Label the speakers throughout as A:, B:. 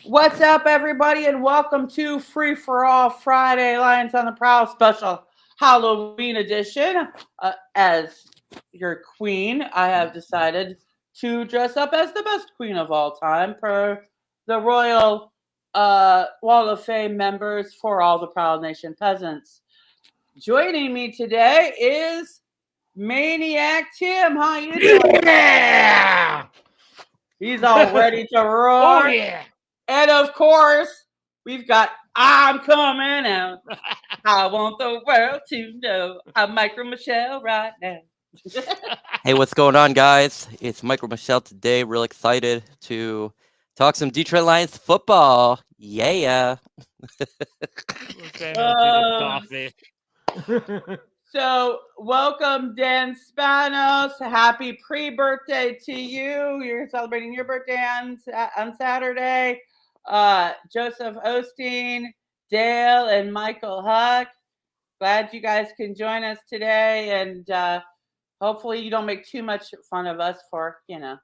A: What's up, everybody, and welcome to Free for All Friday Lions on the Prowl special Halloween edition. As your queen, I have decided to dress up as the best queen of all time per the Royal Wall of Fame members for all the Proud Nation peasants. Joining me today is Maniac Tim. How you doing?
B: Yeah!
A: He's all ready to roar.
B: Oh, yeah.
A: And of course, we've got I'm coming out. I want the world to know I'm Micro Michelle right now.
C: Hey, what's going on, guys? It's Micro Michelle today. Real excited to talk some Detroit Lions football. Yeah.
A: So, welcome, Dan Spanos. Happy pre-birthday to you. You're celebrating your birthday on Saturday. Joseph Osteen, Dale, and Michael Huck. Glad you guys can join us today, and hopefully you don't make too much fun of us for, it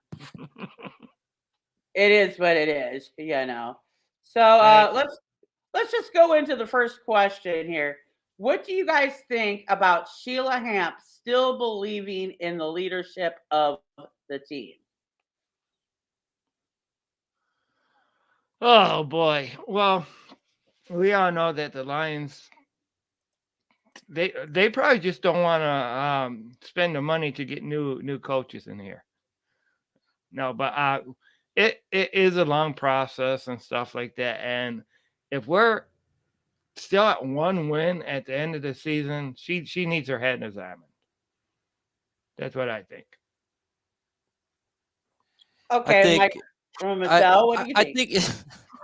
A: is what it is, So let's just go into the first question here. What do you guys think about Sheila Hamp still believing in the leadership of the team?
B: Oh, boy. Well, we all know that the Lions, they probably just don't want to spend the money to get new coaches in here. No, but it is a long process and stuff like that. And if we're still at one win at the end of the season, she needs her head in a diamond. That's what I think.
A: Okay, Michelle, what do you think?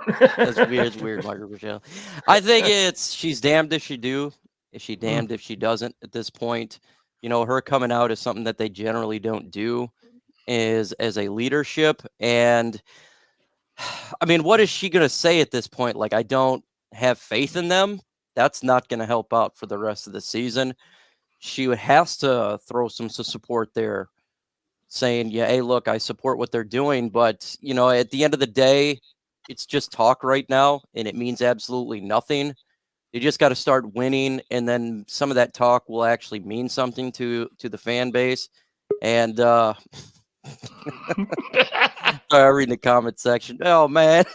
C: I think that's weird, Micro Michelle. I think she's damned if she do, if she damned if she doesn't at this point. Her coming out is something that they generally don't do as a leadership. And I mean, what is she going to say at this point? Like, I don't have faith in them. That's not going to help out for the rest of the season. She has to throw some support there, saying, yeah, hey, look, I support what they're doing. But, at the end of the day, it's just talk right now, and it means absolutely nothing. You just got to start winning, and then some of that talk will actually mean something to the fan base. And sorry, reading the comment section. Oh, man.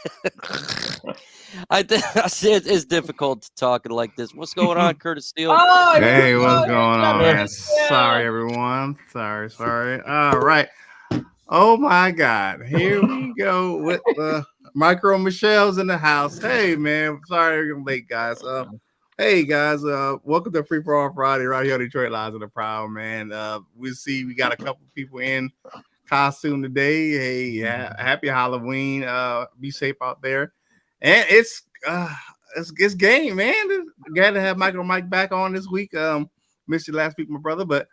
C: I think it's difficult to talk like this. What's going on, Curt, Steele?
A: Oh,
D: hey, what's going on, man? Sorry, everyone. Sorry. All right. Oh, my God. Here we go with Micro Michelle's in the house. Hey, man. Sorry I'm late, guys. Hey, guys. Welcome to Free for All Friday right here on Detroit Lions on the Prowl, man. We got a couple people in costume today. Hey, yeah, happy Halloween. Be safe out there. And it's game, man. Glad to have Michael and Mike back on this week. Missed you last week, my brother, but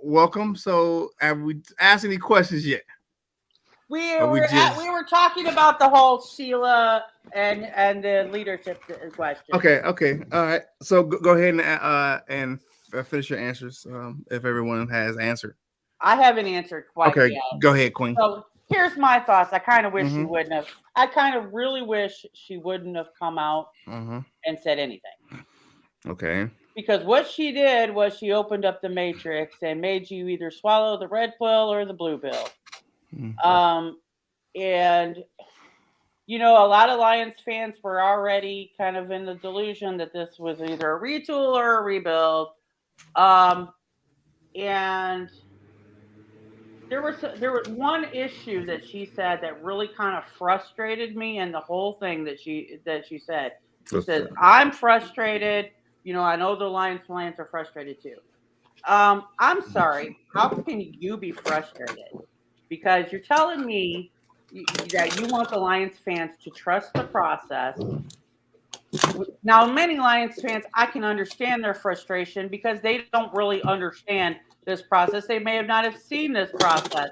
D: welcome. So, have we asked any questions yet?
A: We were talking about the whole Sheila and the leadership question.
D: Okay, all right. So go ahead and finish your answers. If everyone has answered,
A: I haven't answered quite yet.
D: Go ahead, Queen.
A: So here's my thoughts. I kind of wish she wouldn't have. I kind of really wish she wouldn't have come out and said anything.
D: Okay.
A: Because what she did was she opened up the matrix and made you either swallow the red pill or the blue pill. And a lot of Lions fans were already kind of in the delusion that this was either a retool or a rebuild. And there was one issue that she said that really kind of frustrated me, and the whole thing that she said. She says, "I'm frustrated. I know the Lions fans are frustrated too. I'm sorry. How can you be frustrated? Because you're telling me that you want the Lions fans to trust the process. Now, many Lions fans, I can understand their frustration because they don't really understand this process. They may have not have seen this process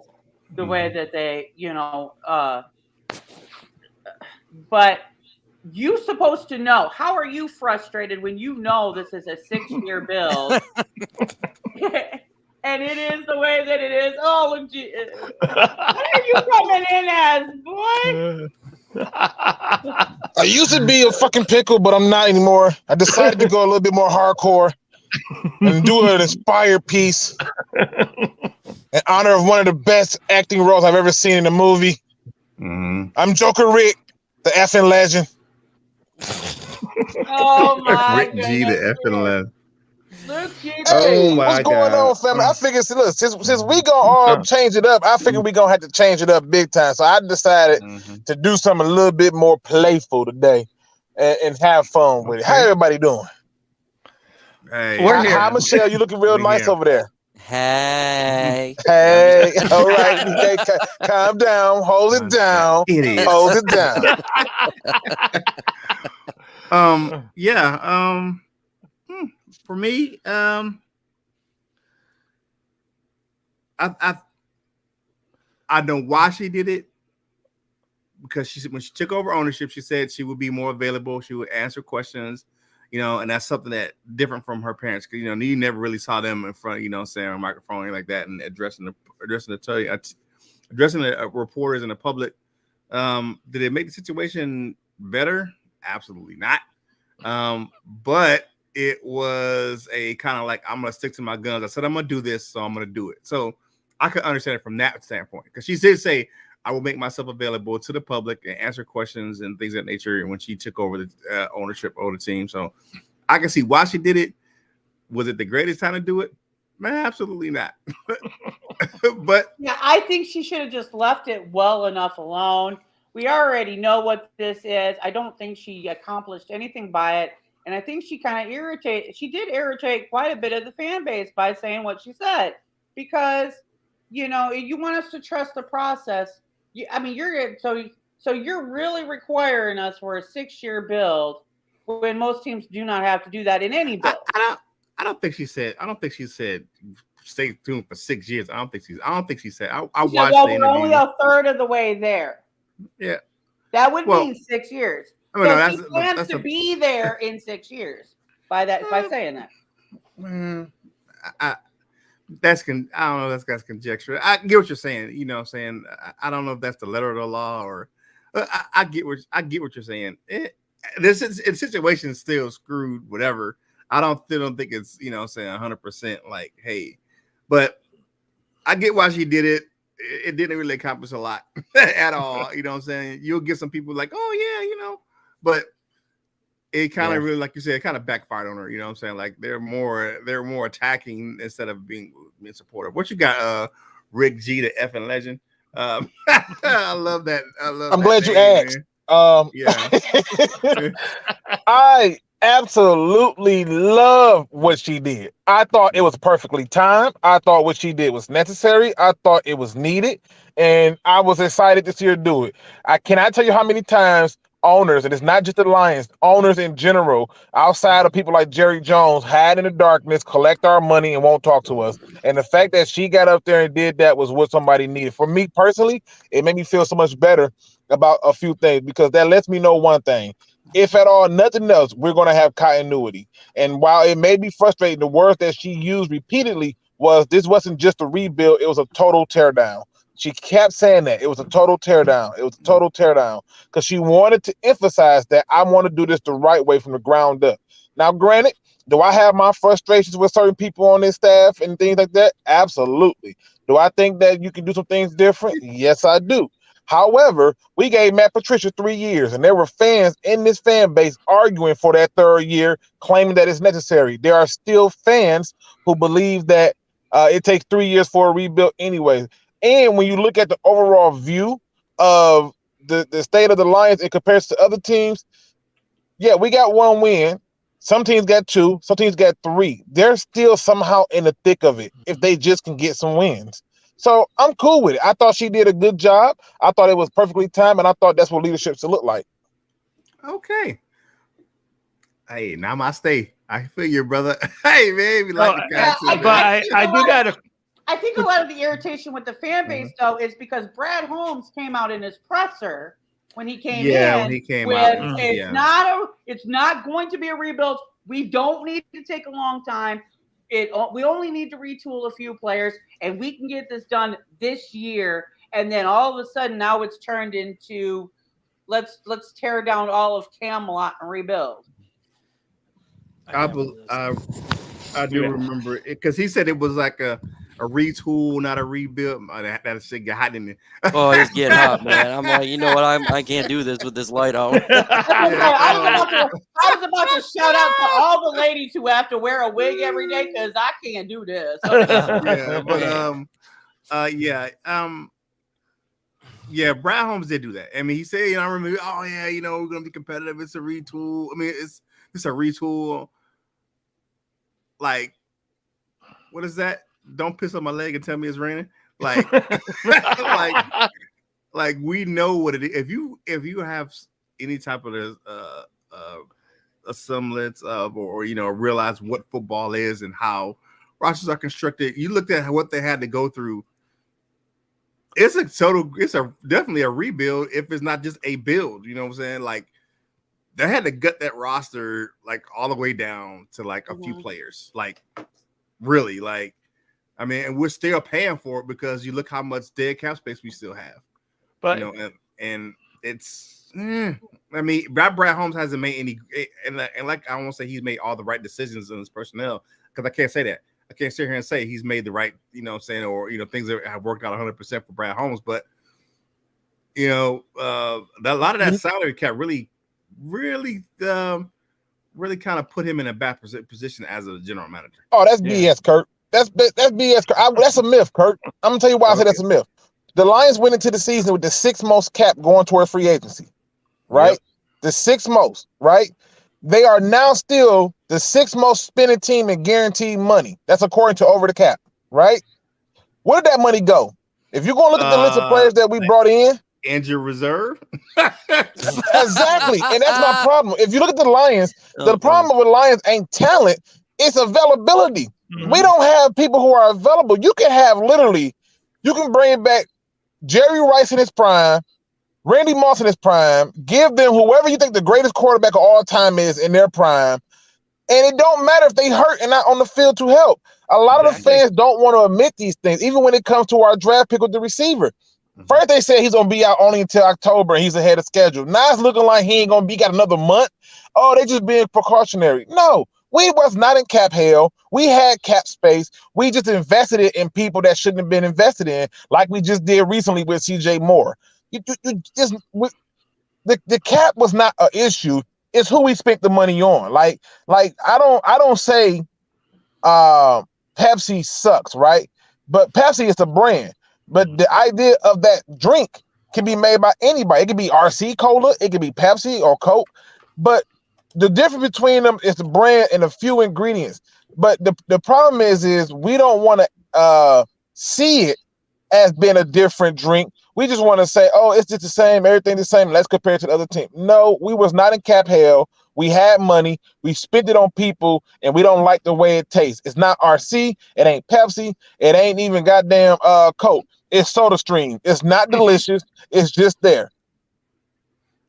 A: the way that they, but you're supposed to know. How are you frustrated when you know this is a 6-year build? And it is the way that it is. Oh, look, what are you coming in as, boy?
E: I used to be a fucking pickle, but I'm not anymore. I decided to go a little bit more hardcore and do an inspired piece in honor of one of the best acting roles I've ever seen in a movie. I'm Joker Rick, the effing legend.
A: Oh my
D: Rick G, the effing legend.
A: Luke G.
D: Oh my
E: What's going on, family? I figured, look, since we gonna all change it up, I figured we gonna have to change it up big time. So I decided to do something a little bit more playful today and have fun with it. How everybody doing?
D: Hey,
B: We're here.
E: Hi, Michelle. You looking real nice over there.
C: Hey.
E: Hey, all right. Okay, calm down. Hold it down.
D: Idiots.
E: Hold it down.
D: For me, I know why she did it, because when she took over ownership, she said she would be more available. She would answer questions, and that's something that different from her parents. Because you never really saw them in front, saying on a microphone like that and addressing the reporters and the public. Did it make the situation better? Absolutely not. But it was a kind of like, I'm gonna stick to my guns. I said I'm gonna do this, so I'm gonna do it. So I could understand it from that standpoint, because she did say, I will make myself available to the public and answer questions and things of that nature. And when she took over the ownership of the team, so I can see why she did it. Was it the greatest time to do it? Man, absolutely not. But
A: yeah, I think she should have just left it well enough alone. We already know what this is. I don't think she accomplished anything by it. And I think she kind of did irritate quite a bit of the fan base by saying what she said, because, you want us to trust the process. So you're really requiring us for a 6-year build when most teams do not have to do that in any build.
D: I don't think she said stay tuned for 6 years. I don't think she said. I watched the interview.
A: We're only a third of the way there.
D: Yeah.
A: That would mean 6 years. She plans to be there in 6 years by saying that.
D: I don't know. That's conjecture. I get what you're saying. I don't know if that's the letter of the law or. I get what you're saying. This situation is still screwed. Whatever. I still don't think it's saying 100% like, hey, but I get why she did it. It didn't really accomplish a lot at all. You know what I'm saying? You'll get some people like, oh yeah, but it kind of really, like you said, it kind of backfired on her. You know what I'm saying? Like they're more attacking instead of being supportive. What you got, Rick G, the effing legend? I love that. I'm
E: glad you asked.
D: Yeah.
E: I absolutely love what she did. I thought it was perfectly timed. I thought what she did was necessary. I thought it was needed, and I was excited to see her do it. I cannot tell you how many times owners, and it's not just the Lions, owners in general, outside of people like Jerry Jones, hide in the darkness, collect our money, and won't talk to us. And the fact that she got up there and did that was what somebody needed. For me personally, it made me feel so much better about a few things, because that lets me know one thing. If at all, nothing else, we're going to have continuity. And while it may be frustrating, the words that she used repeatedly was, this wasn't just a rebuild, it was a total teardown. She kept saying that. It was a total teardown. It was a total teardown, because she wanted to emphasize that I want to do this the right way from the ground up. Now, granted, do I have my frustrations with certain people on this staff and things like that? Absolutely. Do I think that you can do some things different? Yes, I do. However, we gave Matt Patricia 3 years, and there were fans in this fan base arguing for that third year, claiming that it's necessary. There are still fans who believe that it takes 3 years for a rebuild anyway. And when you look at the overall view of the state of the Lions in comparison to other teams, yeah, we got 1 win. Some teams got 2. Some teams got 3. They're still somehow in the thick of it if they just can get some wins. So I'm cool with it. I thought she did a good job. I thought it was perfectly timed, and I thought that's what leadership should look like.
D: Okay. Hey, now my stay. I feel you, brother. Hey, man, we like the content.
B: But I do got to.
A: I think a lot of the irritation with the fan base, though, is because Brad Holmes came out in his presser when he came in.
D: Yeah, when he came out.
A: It's not going to be a rebuild. We don't need to take a long time. We only need to retool a few players, and we can get this done this year. And then all of a sudden, now it's turned into let's tear down all of Camelot and rebuild.
D: I do remember it because he said it was like a retool, not a rebuild. That shit got hot in there.
C: Oh, it's getting hot, man. I'm like, you know what? I can't do this with this light on.
A: I was about to shout out to all the ladies who have to wear a wig every day because I can't do this.
D: Brad Holmes did do that. I mean, he said, I remember, we're gonna be competitive. It's a retool. I mean, it's a retool. Like, what is that? Don't piss on my leg and tell me it's raining. Like, like we know what it is. If you have any type of a semblance of, or realize what football is and how rosters are constructed, you looked at what they had to go through. It's definitely a rebuild if it's not just a build. You know what I'm saying? Like, they had to gut that roster like all the way down to like a few players. Like, really, like, I mean, and we're still paying for it because you look how much dead cap space we still have. But and it's I mean, Brad Holmes hasn't made any, and like I won't say he's made all the right decisions in his personnel, because I can't say that. I can't sit here and say he's made the right, or things that have worked out 100% for Brad Holmes, but a lot of that salary cap really kind of put him in a bad position as a general manager.
E: Oh, that's BS, Curt. That's BS. That's a myth, Curt. I'm gonna tell you why I say that's a myth. The Lions went into the season with the 6th most cap going toward free agency, right? Yep. The 6th most, right? They are now still the 6th most spending team in guaranteed money. That's according to Over the Cap, right? Where did that money go? If you're gonna look at the list of players that we brought in,
D: injury reserve.
E: Exactly. And that's my problem. If you look at the Lions, the problem with the Lions ain't talent, it's availability. We don't have people who are available. You can bring back Jerry Rice in his prime, Randy Moss in his prime, give them whoever you think the greatest quarterback of all time is in their prime, and it don't matter if they hurt and not on the field to help. A lot of the fans don't want to admit these things, even when it comes to our draft pick with the receiver. First, they said he's going to be out only until October and he's ahead of schedule. Now it's looking like he ain't going to be got another month. Oh, they just being precautionary. No, we was not in cap hell. We had cap space. We just invested it in people that shouldn't have been invested in, like we just did recently with CJ Moore. The cap was not an issue. It's who we spent the money on. Like I don't say Pepsi sucks, right? But Pepsi is a brand. But the idea of that drink can be made by anybody. It could be RC Cola, it could be Pepsi or Coke. But the difference between them is the brand and a few ingredients. But the problem is we don't want to see it as being a different drink. We just want to say, oh, it's just the same, everything the same. Let's compare it to the other team. No, we was not in cap hell. We had money. We spent it on people, and we don't like the way it tastes. It's not RC. It ain't Pepsi. It ain't even goddamn Coke. It's SodaStream. It's not delicious. It's just there.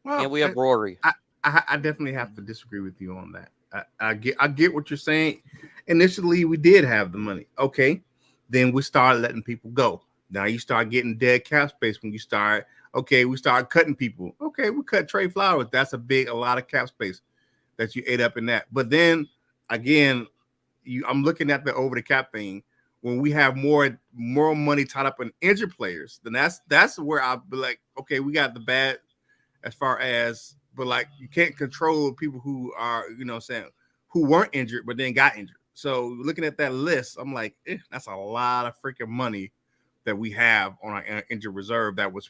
C: Well, and we have Rory.
D: I definitely have to disagree with you on that. I get what you're saying. Initially, we did have the money. Okay, then we started letting people go. Now you start getting dead cap space when you start. Okay, we start cutting people. Okay, we cut Trey Flowers. That's a lot of cap space that you ate up in that. But then again, I'm looking at the over the cap thing. When we have more money tied up in injured players, then that's where I'll be like, okay, we got the bad as far as, but like you can't control people who are, who weren't injured but then got injured. So looking at that list, I'm like, that's a lot of freaking money that we have on our injured reserve that were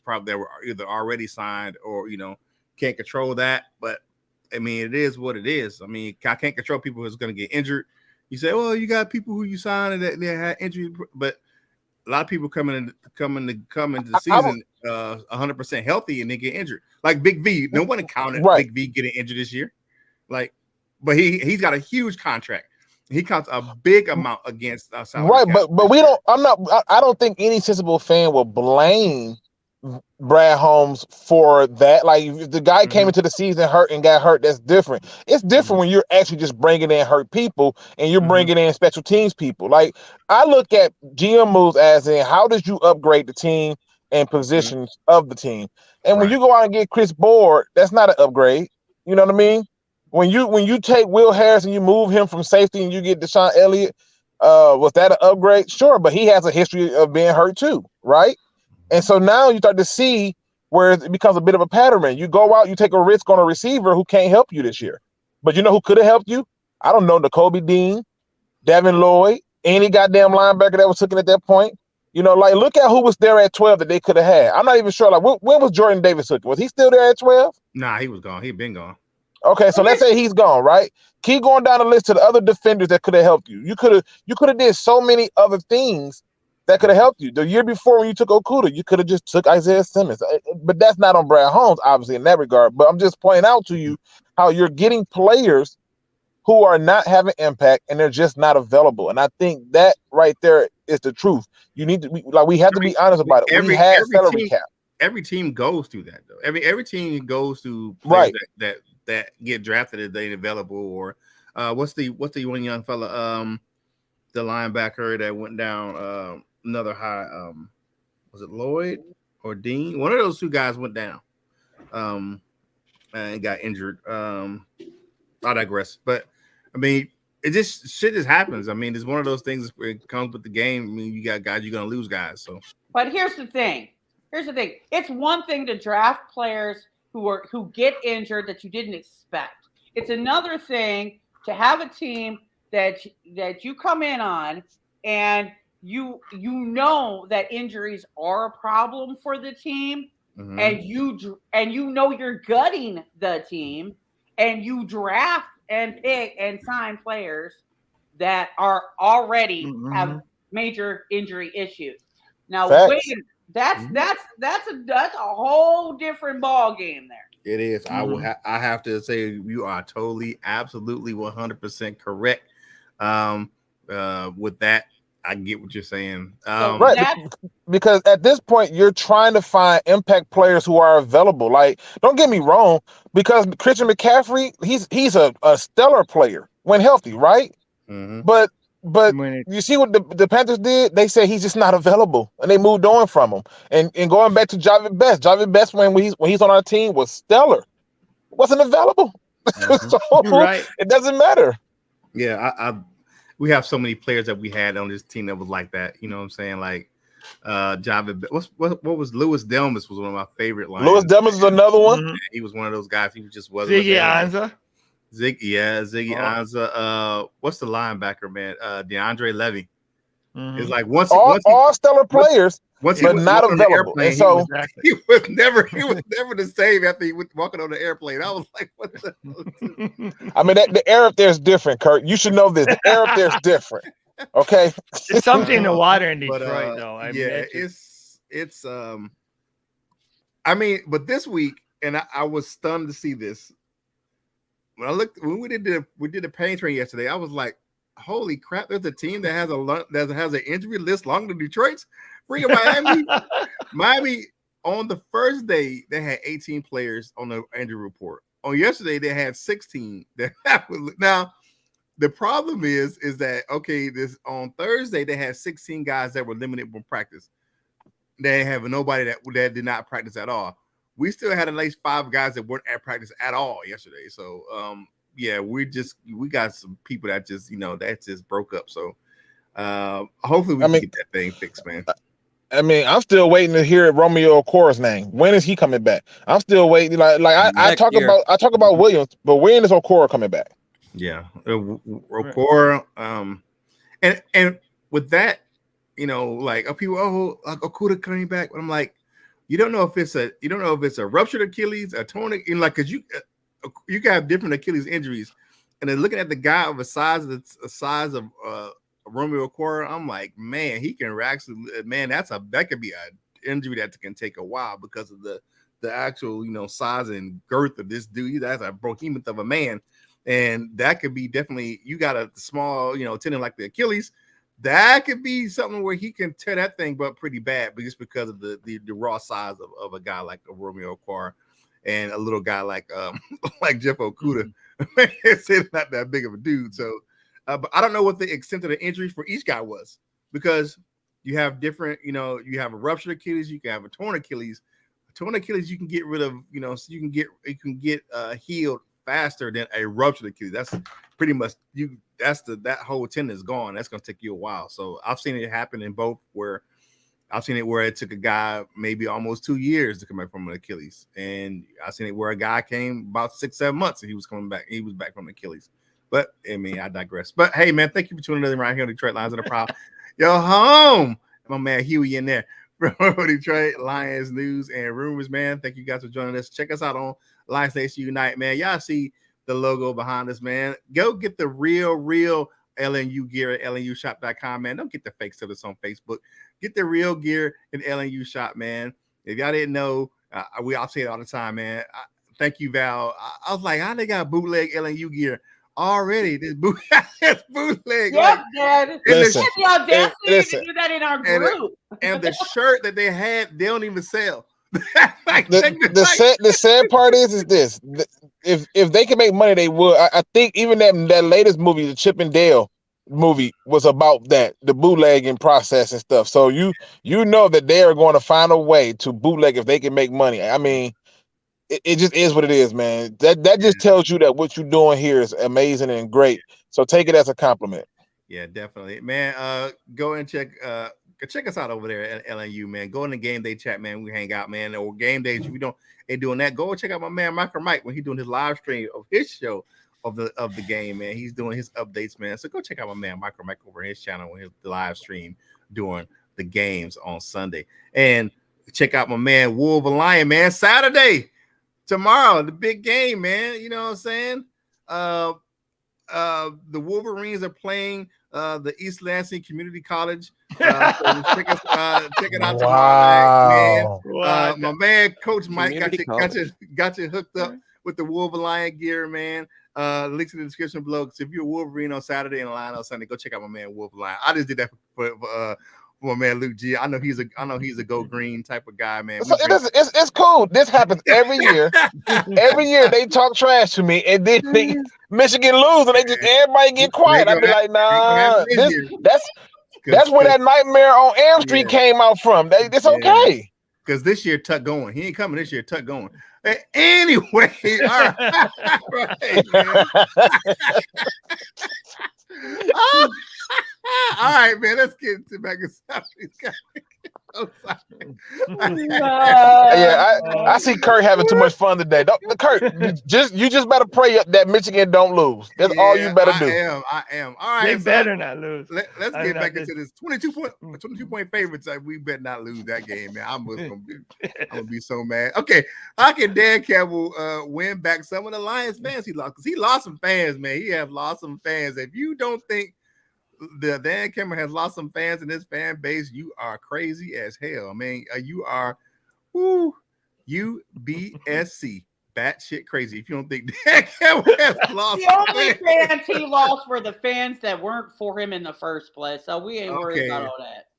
D: either already signed or can't control that. But I mean, it is what it is. I mean, I can't control people who's going to get injured. You say, well, you got people who you signed that they had injury, but a lot of people come into the season 100% healthy and they get injured. Like Big V, no one counted Big V getting injured this year. Like, but he's got a huge contract. He counts a big amount against us.
E: Right, but we don't. I don't think any sensible fan will blame Brad Holmes for that. Like, if the guy came into the season hurt and got hurt, that's different. It's different when you're actually just bringing in hurt people and you're bringing in special teams people. Like, I look at GM moves as in how did you upgrade the team and positions of the team. And when you go out and get Chris Board, that's not an upgrade. You know what I mean? When you take Will Harris and you move him from safety and you get Deshaun Elliott, was that an upgrade? Sure, but he has a history of being hurt too, right? And so now you start to see where it becomes a bit of a pattern. You go out, you take a risk on a receiver who can't help you this year. But you know who could have helped you? I don't know, Nakobe Dean, Devin Lloyd, any goddamn linebacker that was looking at that point. You know, like, look at who was there at 12 that they could have had. I'm not even sure. Like, when was Jordan Davis looking? Was he still there at 12?
D: Nah, he was gone. He'd been gone.
E: Okay, so let's say he's gone, right? Keep going down the list to the other defenders that could have helped you. You could have did so many other things that could have helped you. The year before when you took Okuda, you could have just took Isaiah Simmons. But that's not on Brad Holmes, obviously, in that regard. But I'm just pointing out to you how you're getting players who are not having impact and they're just not available. And I think that right there is the truth. You need to we have to be honest about it. We had salary cap.
D: Every team goes through that though. Every team goes through players that get drafted if they available, or what's the one young fella, the linebacker that went down another high, was it Lloyd or Dean? One of those two guys went down and got injured. I digress. But I mean, shit just happens. I mean, it's one of those things where it comes with the game. I mean, you got guys, you're gonna lose guys. So,
A: but here's the thing. It's one thing to draft players who get injured that you didn't expect. It's another thing to have a team that you come in on and you know that injuries are a problem for the team, and you know you're gutting the team, and you draft and pick and sign players that are already have major injury issues. Now, that's a whole different ball game there.
D: It is. I have to say you are totally, absolutely, 100% correct. With that, I get what you're saying.
E: Right, because at this point you're trying to find impact players who are available. Like, don't get me wrong, because Christian McCaffrey, he's a stellar player when healthy, right? But you see what the Panthers did? They said he's just not available, and they moved on from him. And going back to Javid Best, when he's on our team was stellar, wasn't available. So it doesn't matter.
D: Yeah, we have so many players that we had on this team that was like that. You know what I'm saying? Like Javid. What was Louis Delmas was one of my favorite lines.
E: Louis Delmas is another one.
D: He was one of those guys. He just wasn't.
B: Ziggy Ansah.
D: Ziggy Ansah. What's the linebacker, man? DeAndre Levy. It's like
E: all stellar players, but not available.
D: And so he was never the same after he was walking on the airplane. I was like, what the hell?
E: I mean, the air up there is different, Curt. You should know this. The air up there is different. Okay.
B: It's something in the water in Detroit, though. I mean,
D: it's I mean, but this week, and I was stunned to see this. When we did the pain train yesterday, I was like, holy crap, there's a team that has an injury list longer than Detroit's. Bring Miami. Miami on the first day they had 18 players on the injury report. On yesterday they had 16. Now the problem is that this on Thursday they had 16 guys that were limited from practice. They have nobody that did not practice at all. We still had at least 5 guys that weren't at practice at all yesterday. So we got some people that just that just broke up. So hopefully we can get that thing fixed, man.
E: I mean, I'm still waiting to hear Romeo Okora's name. When is he coming back? I'm still waiting. I talk about Williams, but when is Okora coming back?
D: Yeah, Okora. And with that, people, Okuda coming back. I'm like, you don't know if it's a ruptured Achilles, a torn, because you can have different Achilles injuries. And then looking at the guy of a size of Romeo Okora, I'm like, man, he can actually, man, that could be an injury that can take a while because of the actual size and girth of this dude. That's a behemoth of a man, and that could be definitely, you got a small tendon like the Achilles. That could be something where he can tear that thing up pretty bad, but just because of the raw size of a guy like a Romeo Okora and a little guy like Jeff Okuda. It's not that big of a dude. So, but I don't know what the extent of the injury for each guy was, because you have different, you have a ruptured Achilles, you can have a torn Achilles. A torn Achilles you can get rid of, so you can get healed faster than a ruptured Achilles. That's pretty much that whole tendon is gone. That's gonna take you a while. So I've seen it happen in both, where I've seen it where it took a guy maybe almost 2 years to come back from an Achilles, and I've seen it where a guy came about 6-7 months and he was coming back. He was back from Achilles. But I mean, I digress. But hey, man, thank you for tuning in right here on Detroit Lions of the Proud. Yo, home, my man Huey in there from Detroit Lions News and Rumors, man. Thank you guys for joining us. Check us out on Lions Nation Unite, man. Y'all see the logo behind us, man. Go get the real LNU gear at LNUshop.com, man. Don't get the fake stuff that's on Facebook. Get the real gear in LNU Shop, man. If y'all didn't know, I'll say it all the time, man. Thank you, Val. I was like, how they got bootleg LNU gear already? This bootleg.
A: Yep, Dad.
E: Listen,
A: the audacity to do that in our group.
D: And the shirt that they had, they don't even sell.
E: The sad part is this: if they can make money, they would. I think even that latest movie, the Chip and Dale movie, was about that, the bootlegging process and stuff. So you know that they are going to find a way to bootleg if they can make money. I mean, it just is what it is, man. That just tells you that what you're doing here is amazing and great. So take it as a compliment.
D: Yeah, definitely, man. Go and check us out over there at LNU, man. Go in the game day chat, man. We hang out, man. Or game days, if we ain't doing that, go and check out my man Mike when he's doing his live stream of his show of the game, man. He's doing his updates, man. So go check out my man Mike over his channel with his live stream during the games on Sunday. And check out my man Wolf and Lion, man. Saturday, tomorrow, the big game, man. You know what I'm saying? The Wolverines are playing the East Lansing Community College. So check it out tomorrow night, man. My man Coach Mike got you hooked up with the Wolf and Lion gear, man. Links in the description below. So if you're a Wolverine on Saturday and a Lion on Sunday, go check out my man Wolf and Lion. I just did that for my man Luke G. I know he's a go green type of guy, man.
E: So it's cool. This happens every year. Every year they talk trash to me, and then Michigan lose, and everybody get quiet. I be like, nah, that's where that nightmare on Elm Street came out from. It's okay.
D: Because this year Tuck going. He ain't coming this year. Tuck going. Anyway, all right, man. All right, man. Let's get into back to
E: I see Curt having too much fun today. Curt, you just better pray that Michigan don't lose. That's all you better do.
D: I am. All right.
B: They better not lose.
D: Let's get back into this 22 point favorites. We better not lose that game, man. I'm gonna be so mad. Okay, how can Dan Campbell win back some of the Lions fans he lost? Because he lost some fans, man. He has lost some fans. If you don't think the Dan Campbell has lost some fans in his fan base, you are crazy as hell. I mean, you are UBSC batshit crazy if you don't think Dan Campbell has lost.
A: The only fans he lost were the fans that weren't for him in the first place, so we ain't worried about all that.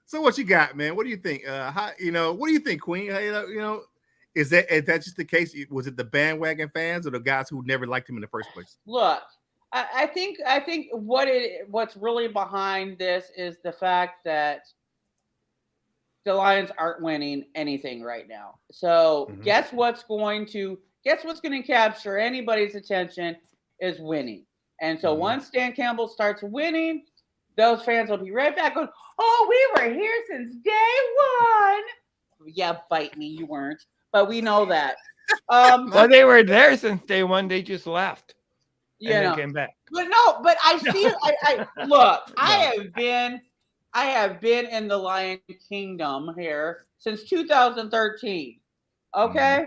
D: So what you got, man? What do you think? What do you think, Queen? Is that just the case? Was it the bandwagon fans or the guys who never liked him in the first place?
A: Look, I think what's really behind this is the fact that the Lions aren't winning anything right now. So guess what's going to capture anybody's attention is winning. And so once Dan Campbell starts winning, those fans will be right back going, "Oh, we were here since day one." Yeah, bite me, you weren't, but we know that.
B: Well, they were there since day one. They just left. And came back.
A: But I see it. I have been in the Lion Kingdom here since 2013. Okay,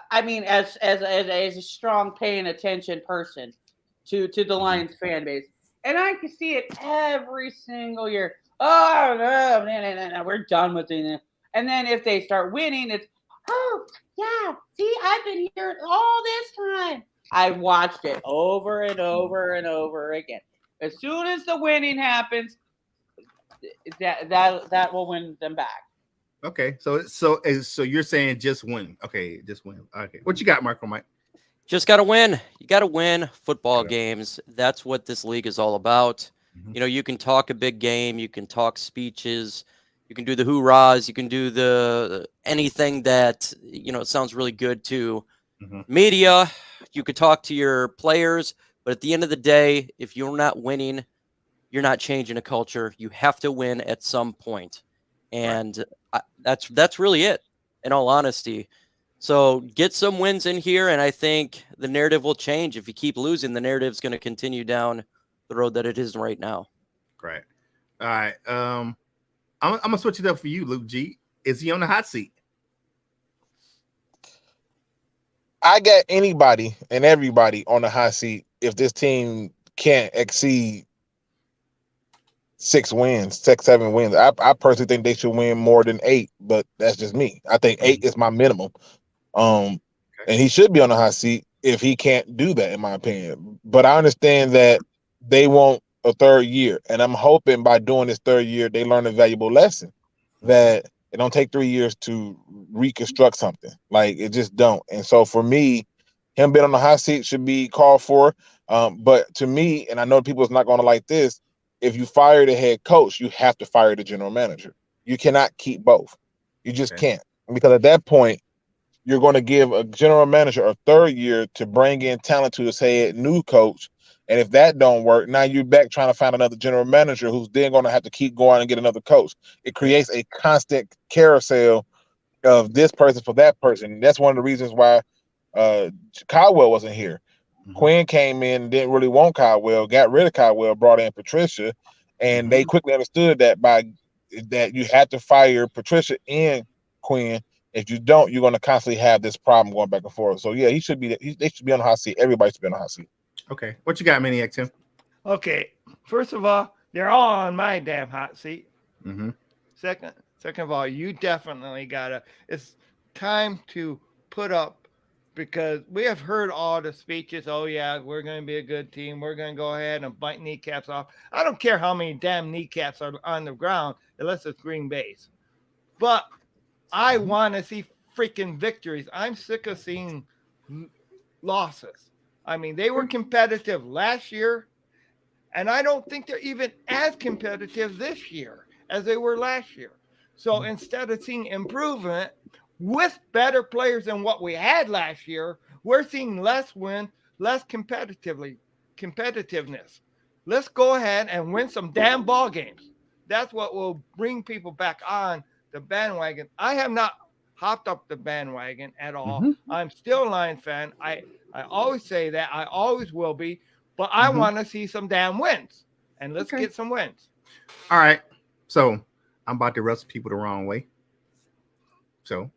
A: I mean, as a strong paying attention person to the Lions fan base, and I can see it every single year. Oh no, we're done with it. And then if they start winning, it's see, I've been here all this time. I've watched it over and over and over again. As soon as the winning happens, that will win them back.
D: Okay, so you're saying just win. Okay, just win. Okay, what you got, Mike?
C: Just got to win. You got to win football games. That's what this league is all about. You know, you can talk a big game, you can talk speeches, you can do the hoorahs, you can do the anything that, you know, sounds really good to media. You could talk to your players, but at the end of the day, if you're not winning, you're not changing a culture. You have to win at some point. And that's really it, in all honesty. So get some wins in here, and I think the narrative will change. If you keep losing, the narrative's going to continue down the road that it is right now.
D: Great. All right. I'm gonna switch it up for you, Luke G. Is he on the hot seat?
E: I got anybody and everybody on the hot seat if this team can't exceed 7 wins. I personally think they should win more than 8, but that's just me. I think 8 is my minimum. And he should be on the hot seat if he can't do that, in my opinion. But I understand that they want a 3rd year, and I'm hoping by doing this 3rd year, they learn a valuable lesson that it don't take 3 years to reconstruct something. Like, it just don't. And so for me, him being on the hot seat should be called for. But to me, and I know people's not going to like this, if you fire the head coach, you have to fire the general manager. You cannot keep both. You just can't. Because at that point, you're going to give a general manager a 3rd year to bring in talent to his head new coach. And if that don't work, now you're back trying to find another general manager who's then going to have to keep going and get another coach. It creates a constant carousel of this person for that person. And that's one of the reasons why Caldwell wasn't here. Quinn came in, didn't really want Caldwell, got rid of Caldwell, brought in Patricia, and they quickly understood that you had to fire Patricia and Quinn. If you don't, you're going to constantly have this problem going back and forth. So yeah, they should be on the hot seat. Everybody should be on the hot seat.
D: Okay, what you got, Maniac Tim?
B: Okay, first of all, they're all on my damn hot seat. Second of all, you definitely gotta. It's time to put up. Because we have heard all the speeches. Oh, yeah, we're going to be a good team. We're going to go ahead and bite kneecaps off. I don't care how many damn kneecaps are on the ground, unless it's Green Bay's. But I want to see freaking victories. I'm sick of seeing losses. I mean, they were competitive last year, and I don't think they're even as competitive this year as they were last year. So instead of seeing improvement, with better players than what we had last year, we're seeing less win, less competitiveness. Let's go ahead and win some damn ball games. That's what will bring people back on the bandwagon. I have not hopped up the bandwagon at all. I'm still a Lion fan. I always say that. I always will be. But I want to see some damn wins. And let's get some wins.
D: All right. So I'm about to rub people the wrong way. So,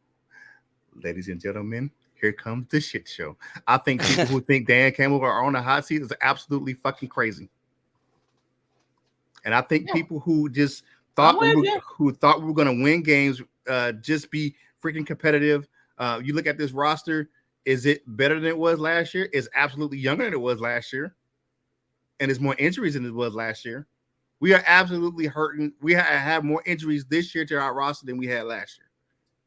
D: ladies and gentlemen, here comes the shit show. I think people who think Dan Campbell are on the hot seat is absolutely fucking crazy. And I think people who just thought we were going to win games, just be freaking competitive. You look at this roster, is it better than it was last year? It's absolutely younger than it was last year. And there's more injuries than it was last year. We are absolutely hurting. We have more injuries this year to our roster than we had last year.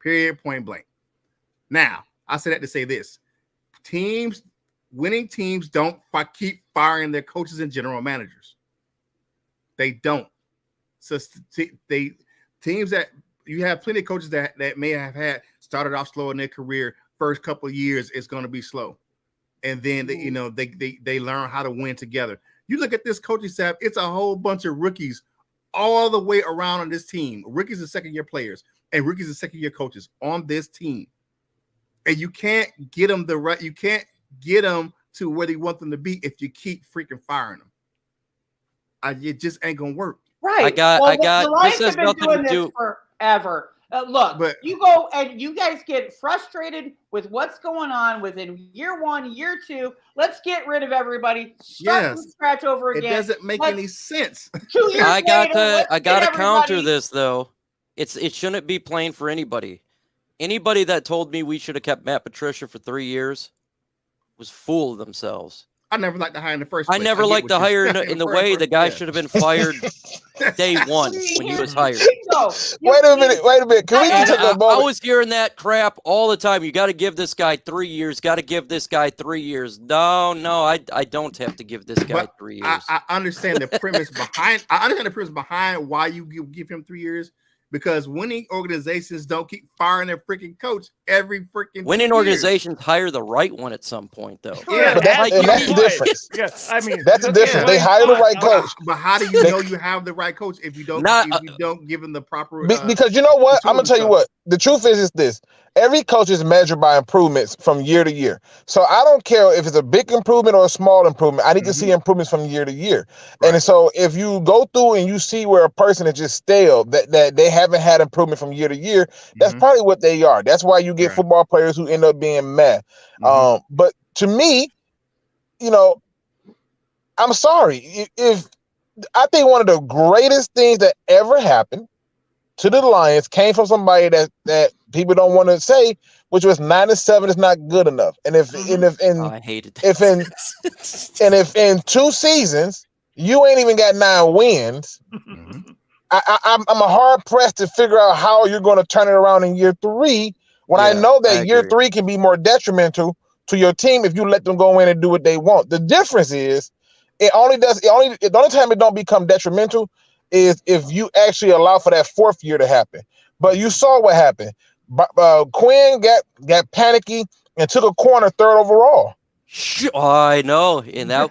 D: Period, point blank. Now, I say that to say this. Winning teams don't keep firing their coaches and general managers. They don't. So teams that you have plenty of coaches that may have had started off slow in their career, first couple of years, it's going to be slow. And then they learn how to win together. You look at this coaching staff, it's a whole bunch of rookies all the way around on this team. Rookies and second-year players and rookies and second-year coaches on this team. And you can't get them you can't get them to where you want them to be if you keep freaking firing them. It just ain't gonna work.
A: Right. The Lions have been doing this forever. Look, you go and you guys get frustrated with what's going on within year 1, year 2. Let's get rid of everybody. Start from scratch over again.
D: It doesn't make any sense.
A: 2 years
C: I got
A: later,
C: to counter this though. It shouldn't be playing for anybody. Anybody that told me we should have kept Matt Patricia for 3 years was full of themselves.
D: I never liked the hire in the first
C: I
D: place.
C: never
D: get
C: liked
D: what
C: the
D: you're
C: hire
D: saying.
C: in the way the guy should have been fired. Day one when he was hired.
E: Wait a minute. Can we just take a
C: I
E: moment?
C: was hearing that crap all the time. You got to give this guy 3 years. Got to give this guy 3 years. No, I don't have to give this guy 3 years.
D: I understand the premise behind. I understand the premise behind why you give him 3 years. Because winning organizations don't keep firing their freaking coach every freaking
C: winning organizations hire the right one at some point, though.
E: Yeah, but that's the difference.
B: Yes, I mean
E: that's the difference. They hire the right coach.
D: But how do you know you have the right coach if you don't give him the proper?
E: Because you know what, I'm gonna tell you what. The truth is this: every coach is measured by improvements from year to year. So I don't care if it's a big improvement or a small improvement. I need to see improvements from year to year. Right. And so if you go through and you see where a person is just stale, that they haven't had improvement from year to year, that's probably what they are. That's why you get football players who end up being mad. But to me, you know, I'm sorry. If I think one of the greatest things that ever happened to the Lions came from somebody that people don't want to say, which was 9-7 is not good enough. And if
C: I hated that.
E: if in 2 seasons you ain't even got 9 wins, I'm a hard pressed to figure out how you're going to turn it around in year 3 when I know that year 3 can be more detrimental to your team if you let them go in and do what they want. The difference is the only time it don't become detrimental is if you actually allow for that 4th year to happen. But you saw what happened. Quinn got panicky and took a corner 3rd overall.
C: I know, and that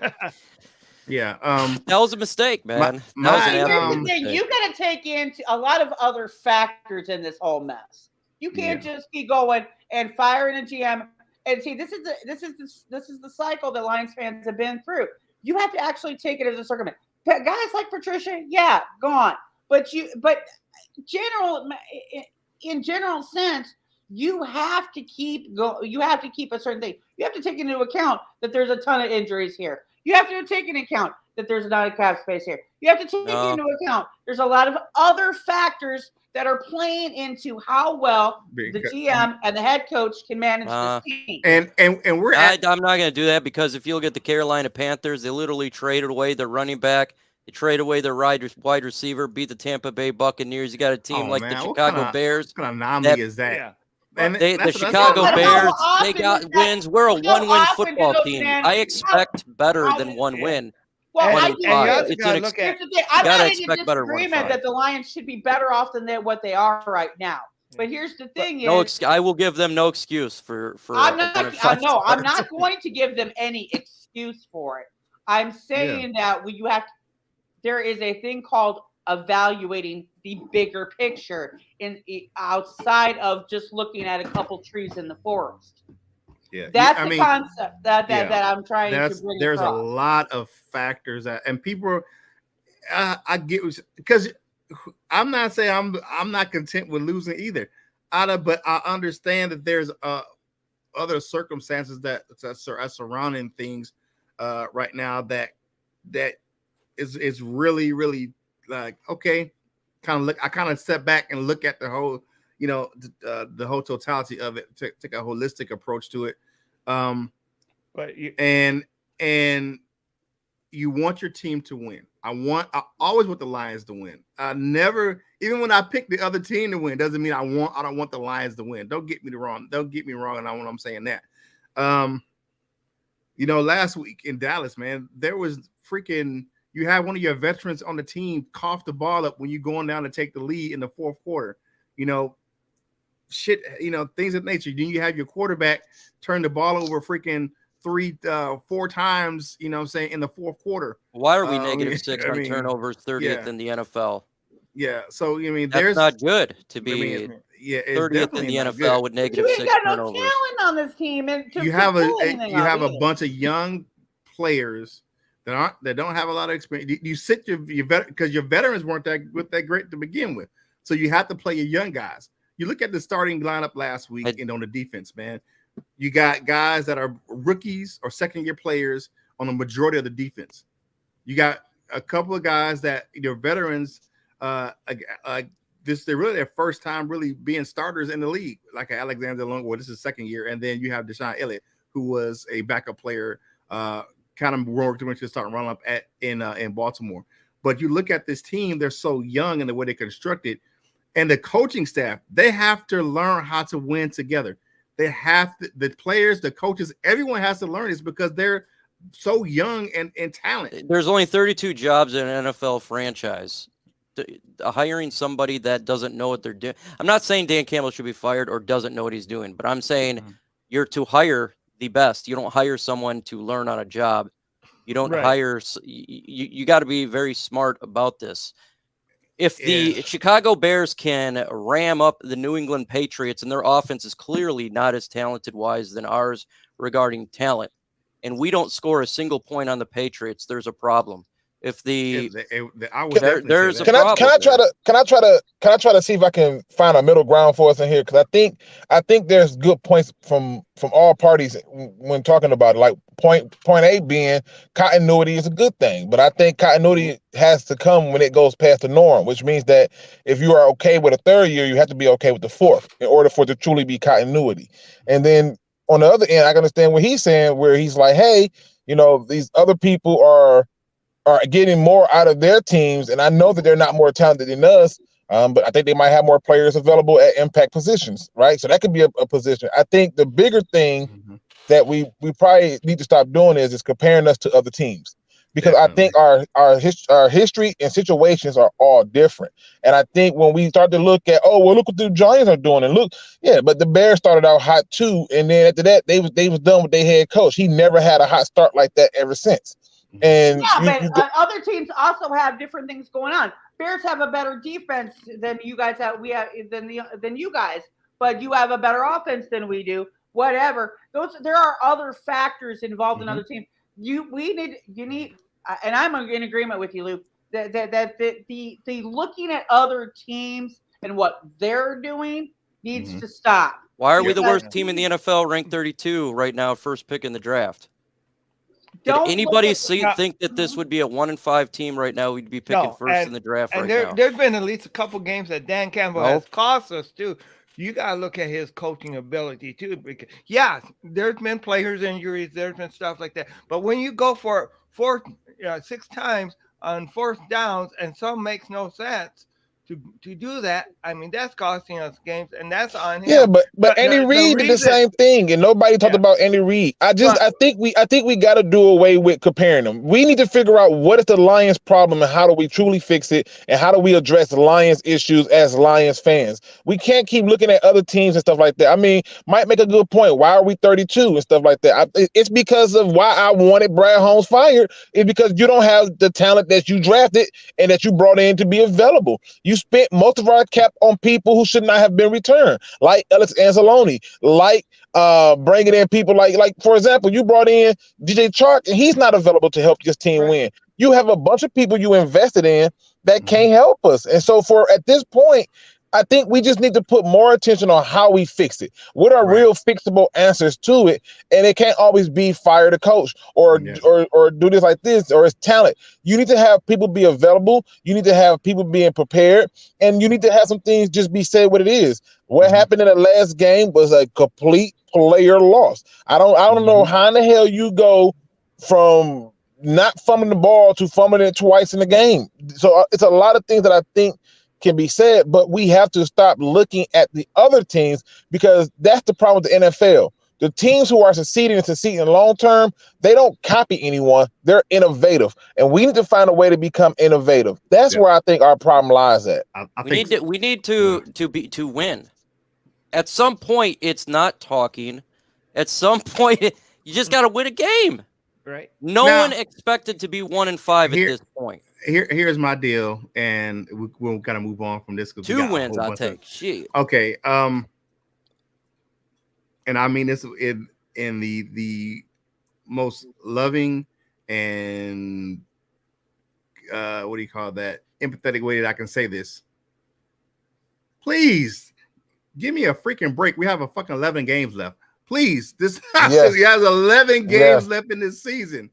C: that was a mistake, man.
A: You got to take into a lot of other factors in this whole mess. You can't just keep going and firing a GM. And see, this is the cycle that Lions fans have been through. You have to actually take it as a circumstance. Guys like Patricia, gone. But in general sense, you have to keep You have to keep a certain thing. You have to take into account that there's a ton of injuries here. You have to take into account that there's not a cap space here. You have to take into account there's a lot of other factors that are playing into how well the GM and the head coach can manage this team.
C: And I'm not going to do that because if you look at the Carolina Panthers, they literally traded away their running back. They traded away their wide receiver, beat the Tampa Bay Buccaneers. You got a team the Chicago Bears.
D: What kind of anomaly is that?
C: Yeah. And the Chicago Bears, they got wins. We're a one-win football team. I expect better than one win.
A: Well,
C: I'm not in
A: disagreement that the Lions should be better off than what they are right now. But here's the thing:
C: I will give them no excuse for.
A: I'm not going to give them any excuse for it. I'm saying that there is a thing called evaluating the bigger picture outside of just looking at a couple trees in the forest. Yeah, that's the concept that I'm trying to bring.
D: There's a lot of factors and people. I get because I'm not saying I'm not content with losing either. But I understand that there's other circumstances that are surrounding things right now that is really, really like okay. I kind of step back and look at the whole, the whole totality of it. Take a holistic approach to it.
B: But
D: you want your team to win. I always want the Lions to win. I never, even when I pick the other team to win, doesn't mean I don't want the Lions to win. Don't get me wrong. And I'm saying that. Last week in Dallas, man, there was freaking. You had one of your veterans on the team cough the ball up when you're going down to take the lead in the 4th quarter. Things of nature. Then you have your quarterback turn the ball over freaking 3-4 times, in the 4th quarter.
C: Why are we -6 on turnovers, 30th in the NFL?
D: Yeah. So,
C: that's not good to be 30th in the NFL with -6 turnovers.
A: You got no talent on this team. And
D: you have a bunch of young players that don't have a lot of experience. You sit your because your veterans weren't that great to begin with. So you have to play your young guys. You look at the starting lineup last week and on the defense, man. You got guys that are rookies or second-year players on the majority of the defense. You got a couple of guys that veterans. They're really their first time really being starters in the league, like Alexander Longwood. This is 2nd year, and then you have Deshaun Elliott, who was a backup player kind of worked to start running up in Baltimore. But you look at this team; they're so young in the way they constructed, and the coaching staff, they have to learn how to win together. They have to, the players, the coaches, everyone has to learn this because they're so young and talented.
C: There's only 32 jobs in an NFL franchise. Hiring somebody that doesn't know what they're doing. I'm not saying Dan Campbell should be fired or doesn't know what he's doing, but I'm saying you're to hire the best. You don't hire someone to learn on a job. You don't hire. You got to be very smart about this. If the Chicago Bears can ram up the New England Patriots and their offense is clearly not as talented wise than ours regarding talent, and we don't score a single point on the Patriots, there's a problem. If there's a problem.
E: Can I try to see if I can find a middle ground for us in here? Because I think there's good points from all parties when talking about it. Like point A being continuity is a good thing, but I think continuity has to come when it goes past the norm, which means that if you are okay with a third year, you have to be okay with the fourth in order for it to truly be continuity. And then on the other end, I can understand what he's saying, where he's like, hey, these other people are getting more out of their teams, and I know that they're not more talented than us, but I think they might have more players available at impact positions, right? So that could be a position. I think the bigger thing that we probably need to stop doing is comparing us to other teams, because definitely. I think our history and situations are all different. And I think when we start to look at, look what the Giants are doing, and but the Bears started out hot too, and then after that they was done with their head coach. He never had a hot start like that ever since. And
A: other teams also have different things going on. Bears have a better defense than you guys have. Than you guys, but you have a better offense than we do. Whatever. There are other factors involved in other teams. You need, and I'm in agreement with you, Luke. That the looking at other teams and what they're doing needs to stop.
C: Why are we the worst team in the NFL, ranked 32 right now, first pick in the draft? Did anybody think that this would be a 1-5 team right now? We'd be picking first in the draft right now.
B: There's been at least a couple games that Dan Campbell has cost us too. You gotta look at his coaching ability too, because there's been players injuries, there's been stuff like that. But when you go for 6 times on 4th downs and some makes no sense to do that, I mean, that's costing us games, and that's on him.
E: Yeah, but Andy Reid did the same thing, and nobody talked about Andy Reid. I think we got to do away with comparing them. We need to figure out what is the Lions' problem and how do we truly fix it, and how do we address the Lions' issues as Lions fans. We can't keep looking at other teams and stuff like that. I mean, might make a good point. Why are we 32 and stuff like that? It's because of why I wanted Brad Holmes fired. It's because you don't have the talent that you drafted and that you brought in to be available. You spent most of our cap on people who should not have been returned, like Alex Anzalone, like bringing in people like for example, you brought in DJ Chark, and he's not available to help this team win. You have a bunch of people you invested in that can't help us. And so at this point, I think we just need to put more attention on how we fix it. What are real fixable answers to it? And it can't always be fire the coach or do this like this, or it's talent. You need to have people be available. You need to have people being prepared, and you need to have some things just be said what it is. What happened in the last game was a complete player loss. I don't know how in the hell you go from not fumbling the ball to fumbling it twice in the game. So it's a lot of things that I think can be said, but we have to stop looking at the other teams, because that's the problem with the NFL. The teams who are succeeding long term, they don't copy anyone. They're innovative, and we need to find a way to become innovative. That's where I think our problem lies at.
C: We need to win. At some point, it's not talking. At some point, you just got to win a game.
B: Right.
C: No one expected to be 1-5 at this point.
D: Here's my deal, and we'll kind of move on from this.
C: 2 wins, I'll take. Shit.
D: Okay. And I mean this in the most loving and what do you call that? Empathetic way that I can say this. Please give me a freaking break. We have a fucking 11 games left. Please, he has 11 games left in this season.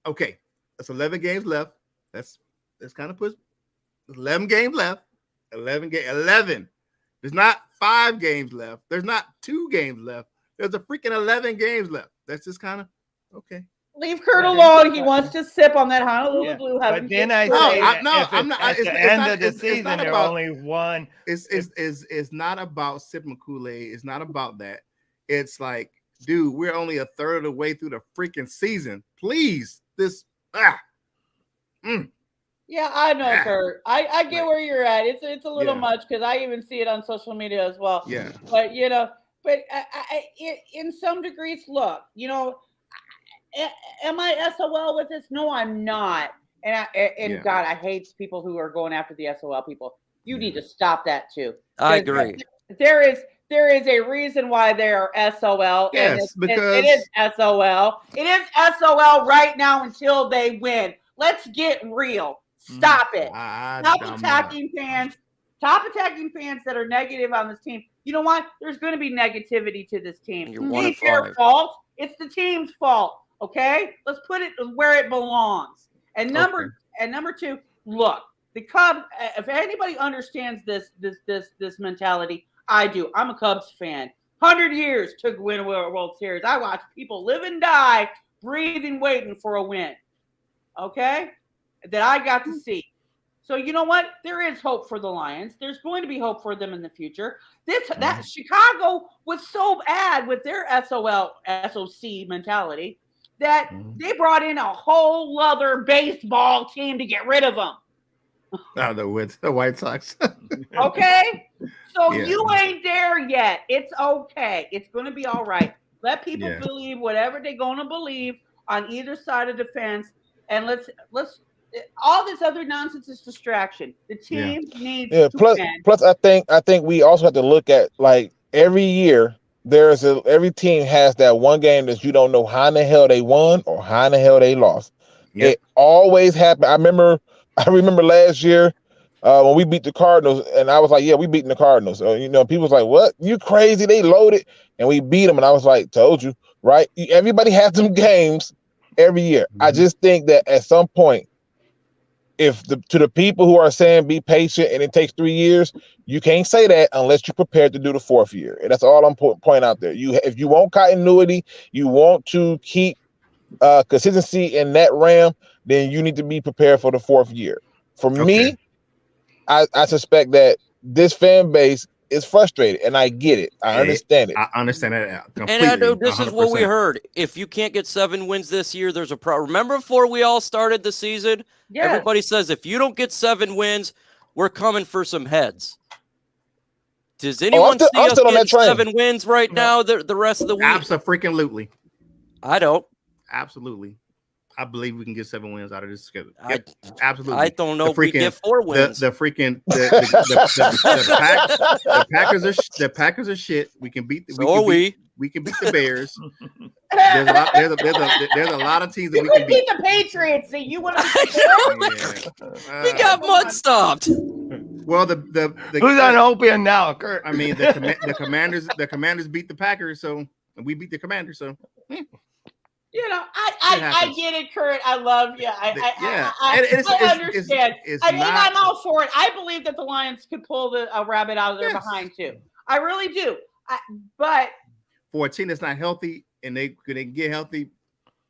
D: Okay, that's 11 games left. That's kind of push. 11 games left. 11. There's not 5 games left. There's not 2 games left. There's a freaking 11 games left. That's just kind of okay.
A: Leave Curt alone. He wants to sip on that Honolulu Blue.
B: But then I
A: No,
B: say
D: I'm
B: at
D: not.
B: the end of the season,
D: not
B: there
D: about,
B: only one.
D: It's not about sipping Kool-Aid. It's not about that. It's like, dude, we're only a third of the way through the freaking season. Please,
A: Yeah, I know, Curt. I get where you're at. It's a little much because I even see it on social media as well.
D: Yeah.
A: But in some degrees, look, am I SOL with this? No, I'm not. And God, I hate people who are going after the SOL people. You need to stop that too.
C: I agree.
A: There is a reason why they are SOL.
D: Yes, because
A: it is SOL. It is SOL right now until they win. Let's get real. Stop it. Stop attacking fans. Stop attacking fans that are negative on this team. You know what? There's going to be negativity to this team. It ain't their fault. It's the team's fault. Okay? Let's put it where it belongs. And number two, look, the Cubs. If anybody understands this mentality, I do. I'm a Cubs fan. 100 years took to win a World Series. I watched people live and die, breathing, waiting for a win. Okay? That I got to see. So you know what? There is hope for the Lions. There's going to be hope for them in the future. That Chicago was so bad with their SOC mentality that they brought in a whole other baseball team to get rid of them.
D: The White Sox.
A: Okay? So you ain't there yet. It's okay. It's going to be all right. Let people believe whatever they're going to believe on either side of the fence, and let's all this other nonsense is distraction. The team needs to win.
E: Plus, I think we also have to look at, like, every year every team has that one game that you don't know how in the hell they won or how in the hell they lost. Yep. It always happened. I remember last year when we beat the Cardinals, and I was like, yeah, we beating the Cardinals. So, people was like, what? You crazy? They loaded, and we beat them. And I was like, told you, right? Everybody has some games every year. I just think that at some point, to the people who are saying be patient and it takes 3 years, you can't say that unless you're prepared to do the 4th year. And that's all I'm pointing out there. If you want continuity, you want to keep consistency in that realm, then you need to be prepared for the 4th year. For me, I suspect that this fan base is frustrated, and I get it. I understand it.
D: I understand that completely.
C: And I know this
D: 100%.
C: is what we heard. If you can't get 7 wins this year, there's a problem. Remember before we all started the season? Yes. Everybody says if you don't get 7 wins, we're coming for some heads. Does anyone see us get 7 wins right now the rest of the week?
D: Absolutely.
C: I don't.
D: Absolutely. I believe we can get 7 wins out of this schedule. Absolutely.
C: I don't know if we get 4 wins.
D: The Packers are shit. We can beat. We can beat the Bears. There's a lot of teams that we can beat.
A: The Patriots. That you want to
C: we got mud stopped.
D: Well, the
B: who's on opium now, Curt?
D: I mean, the Commanders beat the Packers, so we beat the Commanders. So.
A: I get it, Curt. I love you. I understand. I'm all for it. I believe that the Lions could pull a rabbit out of their behind too. I really do. But
D: for a team that's not healthy and they get healthy,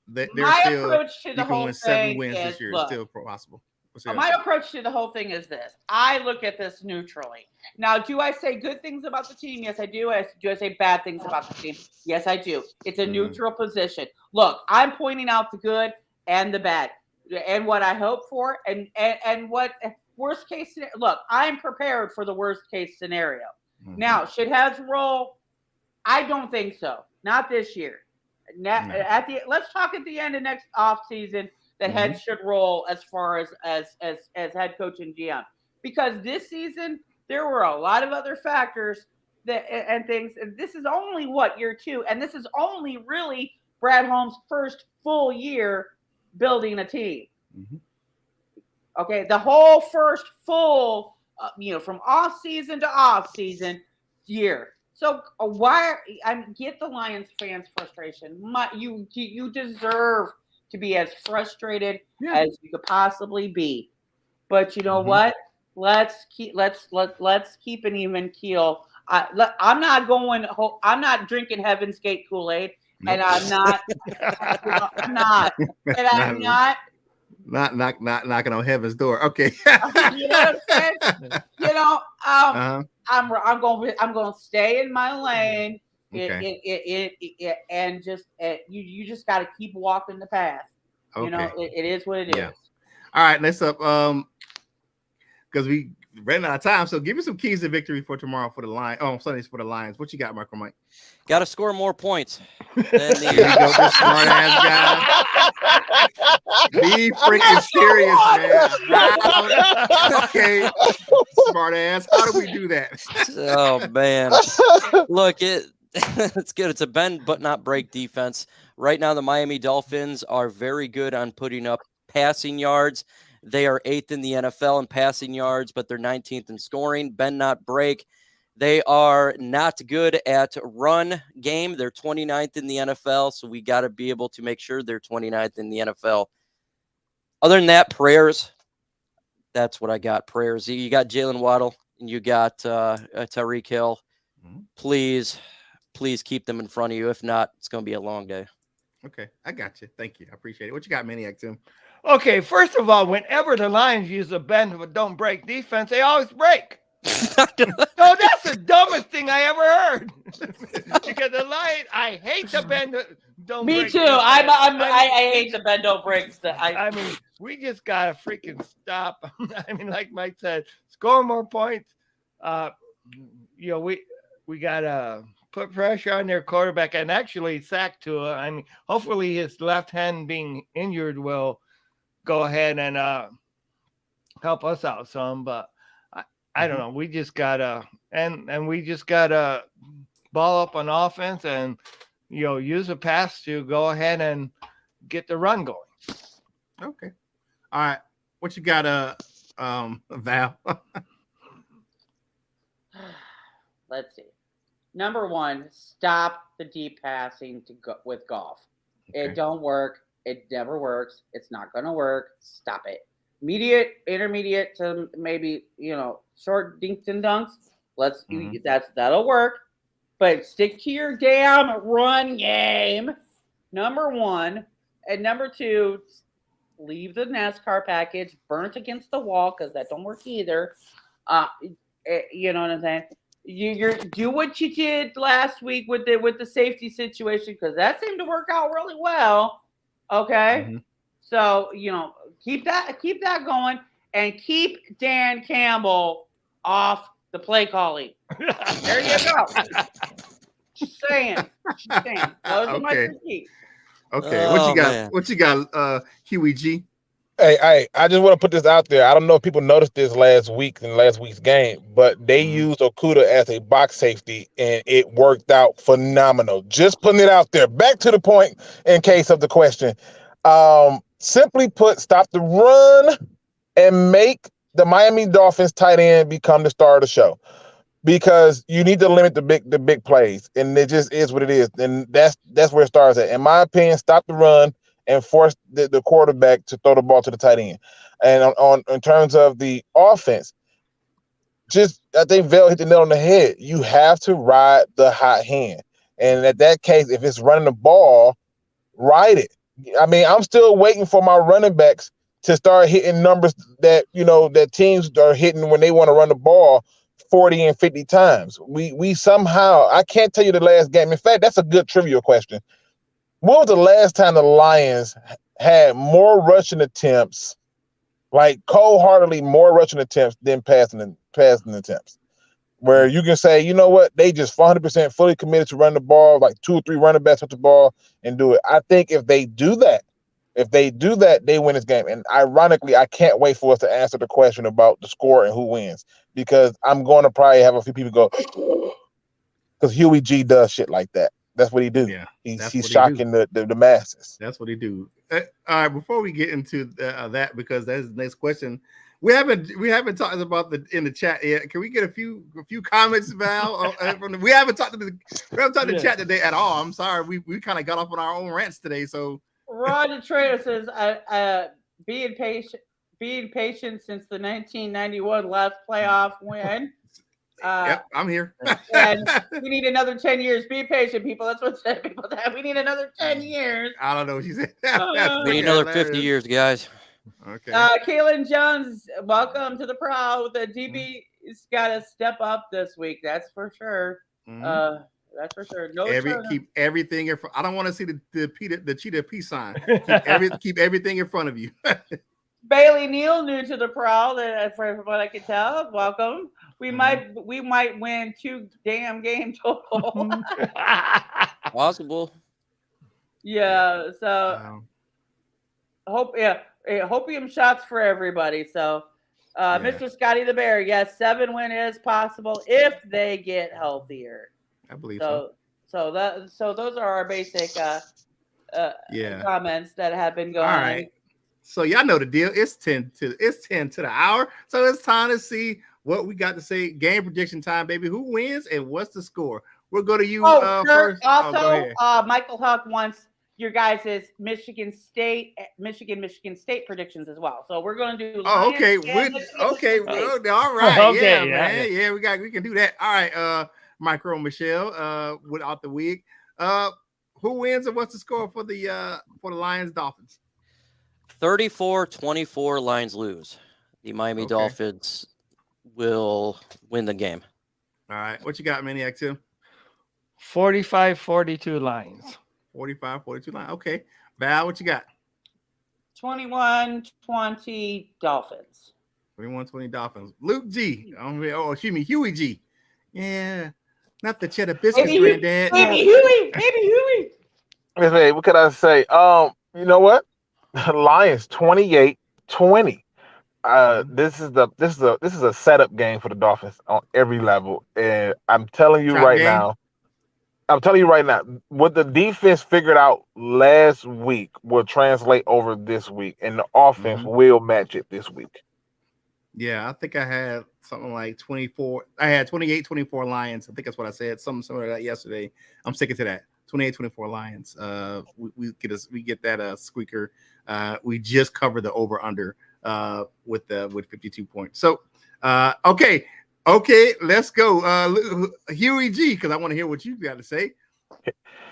A: approach to the whole
D: win 7 wins this year. It's still possible.
A: My approach to the whole thing is this. I look at this neutrally. Now, do I say good things about the team? Yes, I do. Do I say bad things about the team? Yes, I do. It's a neutral position. Look, I'm pointing out the good and the bad and what I hope for and what worst case scenario. Look, I'm prepared for the worst case scenario. Now, should heads roll? I don't think so. Not this year. Let's talk at the end of next off season. That heads should roll as far as head coach and GM, because this season there were a lot of other factors and things. And this is only year 2, and this is only really Brad Holmes' first full year building a team. Okay, the whole first full, from off season to off season year. So get the Lions fans' frustration. You deserve to be as frustrated as you could possibly be, but you know what? Let's keep an even keel I'm not drinking Heaven's Gate Kool-Aid,
D: Nope.
A: and I'm not. I'm not, and I'm not.
D: Not knocking on heaven's door. Okay.
A: You know what I'm saying? I'm going to stay in my lane.
D: Okay.
A: And just you just got to keep walking the path.
D: Okay.
A: You know, it is what it is.
D: All right, next up, because we ran out of time, so give me some keys to victory for tomorrow for the Lions. Oh, Sundays for the Lions. What you got, Michael Mike?
C: Got to score more points than
D: There you go, this smart ass guy. Be freaking serious, man. Okay, smart ass. How do we do that?
C: Oh man, look, it's good. It's a bend but not break defense. Right now, the Miami Dolphins are very good on putting up passing yards. They are 8th in the NFL in passing yards, but they're 19th in scoring. Bend not break. They are not good at run game. They're 29th in the NFL, so we got to be able to make sure they're 29th in the NFL. Other than that, prayers. That's what I got. Prayers. You got Jalen Waddle and you got Tyreek Hill. Please keep them in front of you. If not, it's going to be a long day.
D: Okay, I got you. Thank you. I appreciate it. What you got, Maniac Tim?
B: Okay, first of all, whenever the Lions use a bend but don't break defense, they always break. No, that's the dumbest thing I ever heard. Because the Lions, I hate the bend don't break.
A: Me too. I hate the bend don't break.
B: I mean, we just gotta freaking stop. I mean, like Mike said, score more points. We gotta put pressure on their quarterback and actually sack Tua. I mean, hopefully his left hand being injured will go ahead and help us out some. But I don't know. We just gotta and we just gotta ball up on offense and use a pass to go ahead and get the run going.
D: Okay. All right. What you got, Val?
A: Let's see. Number one, stop the deep passing with golf. Okay. It don't work. It never works. It's not going to work. Stop it. Intermediate to maybe, short dinks and dunks. That'll work. But stick to your damn run game. Number one. And number two, leave the NASCAR package burnt against the wall because that don't work either. You know what I'm saying? You do what you did last week with the safety situation because that seemed to work out really well. Okay, so keep that going and keep Dan Campbell off the play calling. There you go. Just saying. Those are my critiques.
D: Okay, what you got? Man. What you got, Huey G?
E: Hey, I just want to put this out there. I don't know if people noticed this last week's game, but they used Okudah as a box safety, and it worked out phenomenal. Just putting it out there. Back to the point in case of the question. Simply put, stop the run and make the Miami Dolphins tight end become the star of the show. Because you need to limit the big plays, and it just is what it is. And that's where it starts at. In my opinion, stop the run and force the quarterback to throw the ball to the tight end. And in terms of the offense, I think Val hit the nail on the head. You have to ride the hot hand. And at that case, if it's running the ball, ride it. I mean, I'm still waiting for my running backs to start hitting numbers that teams are hitting when they want to run the ball 40 and 50 times. We somehow, I can't tell you the last game. In fact, that's a good trivia question. When was the last time the Lions had more rushing attempts, like cold-heartedly more rushing attempts than passing attempts? Where you can say, you know what, they just 100% fully committed to run the ball, like 2 or 3 running backs with the ball and do it. I think if they do that, they win this game. And ironically, I can't wait for us to answer the question about the score and who wins, because I'm going to probably have a few people go, because Huey G does shit like that. That's what he do. Yeah, he's shocking the masses.
D: That's what he do. All right, before we get into that, because that's the next question. We haven't talked about in the chat yet. Can we get a few comments, Val? We haven't talked to the chat today at all. I'm sorry, we kind of got off on our own rants today. So
A: Roger Trader says, being patient since the 1991 last playoff win.
D: Yep, I'm here.
A: And we need another 10 years. Be patient, people. That's what people said. We need another 10 years.
D: I don't know what she said.
C: We need another 50 years, guys.
D: Okay.
A: Kaylin Jones, welcome to the proud. The DB's got to step up this week. That's for sure. That's for sure. No,
D: keep everything in front. I don't want to see the cheetah peace sign. Keep everything in front of you.
A: Bailey Neal, new to the prowl. For what I can tell, welcome. We might win 2 damn game total.
C: Possible.
A: Yeah. So hopium shots for everybody. So, Mr. Scotty the Bear, yes, 7 win is possible if they get healthier.
D: I believe so.
A: So those are our basic comments that have been going.
D: All right. So y'all know the deal. It's 10 to the hour. So it's time to see what we got to say. Game prediction time, baby. Who wins and what's the score? We'll go to you first.
A: Also, Michael Huck wants your guys' Michigan State predictions as well. So we're going to do.
D: Okay. Well, all right.
B: Okay,
D: man. Yeah, we can do that. All right. Micro Michelle, without the wig. Who wins and what's the score for the Lions Dolphins?
C: 34-24 Lions lose. The Miami Dolphins will win the game.
D: All right. What you got, Maniac Tim?
B: 45-42 Lions.
D: 45-42 Lions. Okay. Val, what you got?
A: 21-20 Dolphins.
D: 21-20 Dolphins. Luke G. Excuse me, Huey G. Yeah. Not the cheddar biscuits, granddad.
A: Baby Huey.
E: Hey, what could I say? You know what? Lions 28-20. This is a setup game for the Dolphins on every level, and I'm telling you right now, what the defense figured out last week will translate over this week, and the offense will match it this week.
D: Yeah, I think I had something like 24. I had 28-24 Lions. I think that's what I said. Something similar to that yesterday. I'm sticking to that. 28-24 Lions. We get that squeaker. We just covered the over under with 52 points. So okay, let's go. Huey G, because I want to hear what you got to say.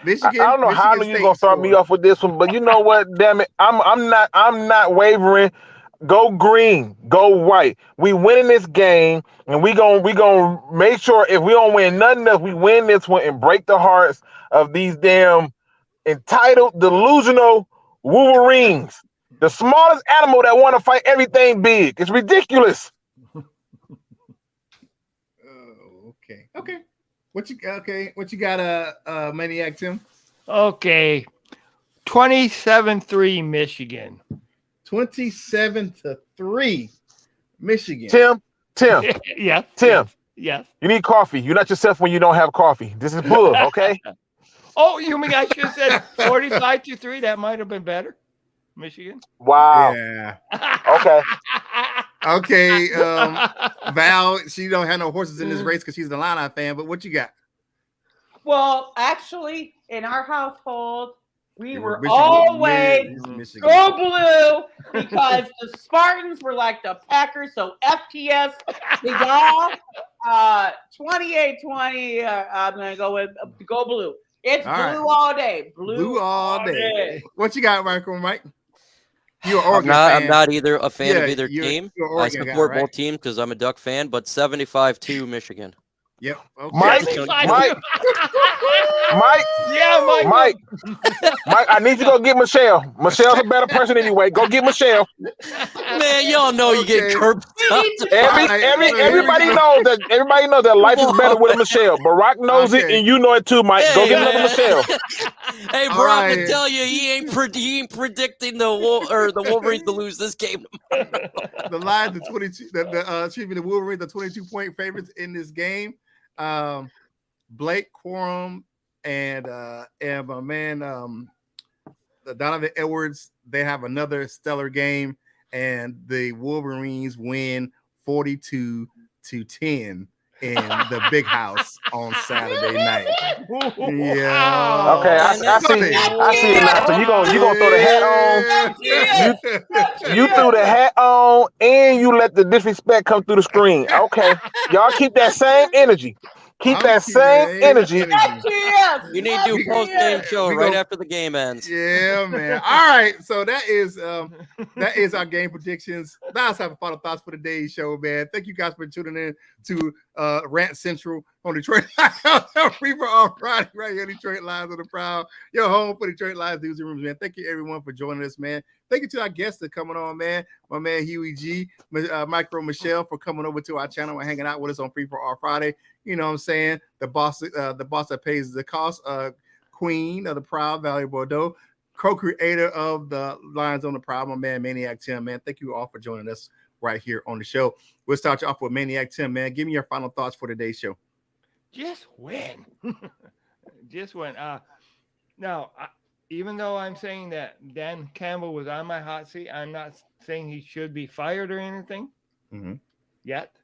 D: Michigan.
E: I don't know how you're gonna start me off with this one, but you know what? Damn it, I'm not wavering. Go green, go white. We winning this game, and we gonna make sure if we don't win nothing else, we win this one and break the hearts of these damn entitled, delusional Wolverines. The smallest animal that want to fight everything big. It's ridiculous.
D: Okay. What you got, Maniac Tim?
B: Okay. 27-3 Michigan.
D: 27-3 Michigan.
E: Tim.
B: Yes.
E: Tim.
B: Yes.
E: You need coffee. You're not yourself when you don't have coffee. This is bull, okay?
B: Oh, you mean I should have said 45-3? That might have been better. Michigan.
E: Wow.
D: Yeah.
E: Okay.
D: Okay. Val, she don't have no horses in this race because she's the Illini fan, but what you got?
A: Well, actually, in our household, we were always go blue because the Spartans were like the Packers. So FTS, the y'all, 28-20. I'm gonna go with go blue. It's blue all day. Blue all day.
D: What you got, Mike? You're
C: I'm not either a fan of either team. I support
D: both
C: both teams because I'm a Duck fan, but 75-2 Michigan.
D: Yep. Okay.
E: Mike.
B: Yeah,
E: Mike, I need you to go get Michelle. Michelle's a better person anyway. Go get Michelle.
C: Man, y'all know you get curbed.
E: Everybody knows that life is better with a Michelle. Barack knows it, and you know it too, Mike. Go get another Michelle.
C: Hey, Barack can tell you he ain't predicting the Wolverines to lose this game.
D: The Lions, the Wolverines, the 22-point favorites in this game. Blake Corum and my man Donovan Edwards, they have another stellar game, and the Wolverines win 42-10 in the big house on Saturday night.
B: Wow.
E: Okay, I see it now. So you gonna throw the hat on? You threw the hat on, and you let the disrespect come through the screen. Okay, y'all keep that same energy. Keep that same energy.
C: You need to do post-game show right after the game ends.
D: Yeah, man. All right, so that is our game predictions. That's have final thoughts for today's show, man. Thank you guys for tuning in to Rant Central on Detroit Reaper on Friday, right here, Detroit Lions on the Proud. Your home for Detroit Lions news rooms, man. Thank you everyone for joining us, man. Thank you to our guests that coming on, man. My man Huey G, Micro Michelle for coming over to our channel and hanging out with us on Free for All Friday. You know what I'm saying? The boss that pays the cost, Queen of the Proud, Valley Bordeaux, co-creator of the Lions on the Proud, my man Maniac Tim, man. Thank you all for joining us right here on the show. We'll start you off with Maniac Tim, man. Give me your final thoughts for today's show.
B: Just win. Just win. Now, even though I'm saying that Dan Campbell was on my hot seat, I'm not saying he should be fired or anything yet.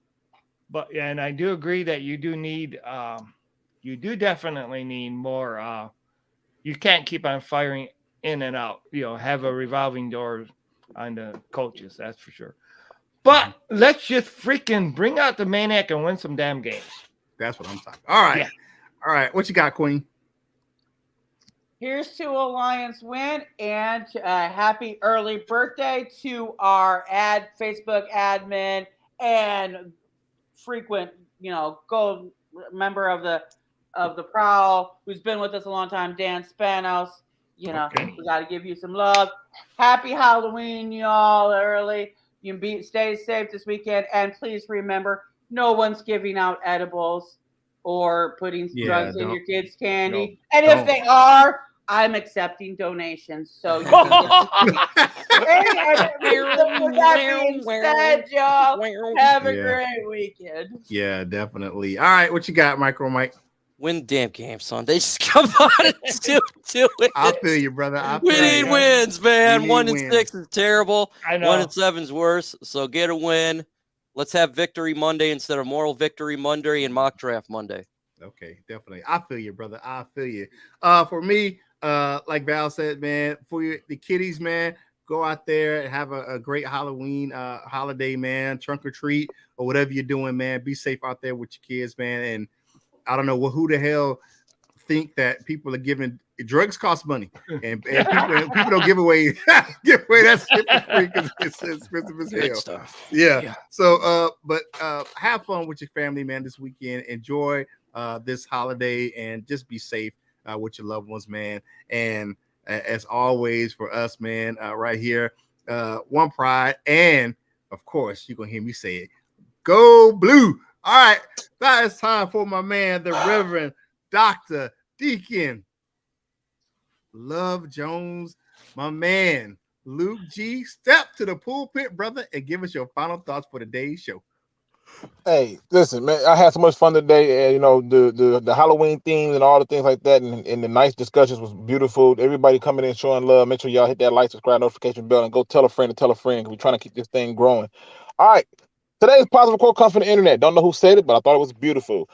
B: But and I do agree that you do need, you do definitely need more. You can't keep on firing in and out. You know, have a revolving door on the coaches. That's for sure. But let's just freaking bring out the Maniac and win some damn games.
D: That's what I'm talking. All right,
B: Yeah.
D: All right. What you got, Queen?
A: Here's to a Lions win and happy early birthday to our Facebook admin and frequent, gold member of the Prowl, who's been with us a long time, Dan Spanos. We got to give you some love. Happy Halloween, y'all, early. You can stay safe this weekend, and please remember, no one's giving out edibles or putting drugs in your kids' candy. If they are, I'm accepting donations. So with that being said, y'all, have a great weekend.
D: Yeah, definitely. All right, what you got, Micro Mike?
C: Win the damn game, son. They just come on and do it.
D: I feel you, brother.
C: We need wins, man. 1-6 is terrible.
B: I know.
C: 1-7 is worse. So get a win. Let's have Victory Monday instead of Moral Victory Monday and Mock Draft Monday.
D: Okay, definitely. I feel you, brother. I feel you. For me, like Val said, man, for the kiddies, man, go out there and have a great Halloween holiday, man. Trunk or treat or whatever you're doing, man. Be safe out there with your kids, man. And I don't know who the hell think that people are giving drugs cost money, and people don't give away that shit for free because it's expensive as hell.
C: Stuff.
D: Yeah. So, but have fun with your family, man, this weekend. Enjoy this holiday and just be safe with your loved ones, man. And as always, for us, man, right here, one pride, and of course, you're gonna hear me say it. Go Blue! All right, that is time for my man, the Reverend Dr. Deacon Love Jones, my man, Luke G. Step to the pulpit, brother, and give us your final thoughts for today's show.
E: Hey, listen, man, I had so much fun today. The Halloween themes and all the things like that, and the nice discussions was beautiful. Everybody coming in showing love. Make sure y'all hit that like, subscribe, notification bell, and go tell a friend to tell a friend. We're trying to keep this thing growing. All right. Today's positive quote comes from the internet. Don't know who said it, but I thought it was beautiful.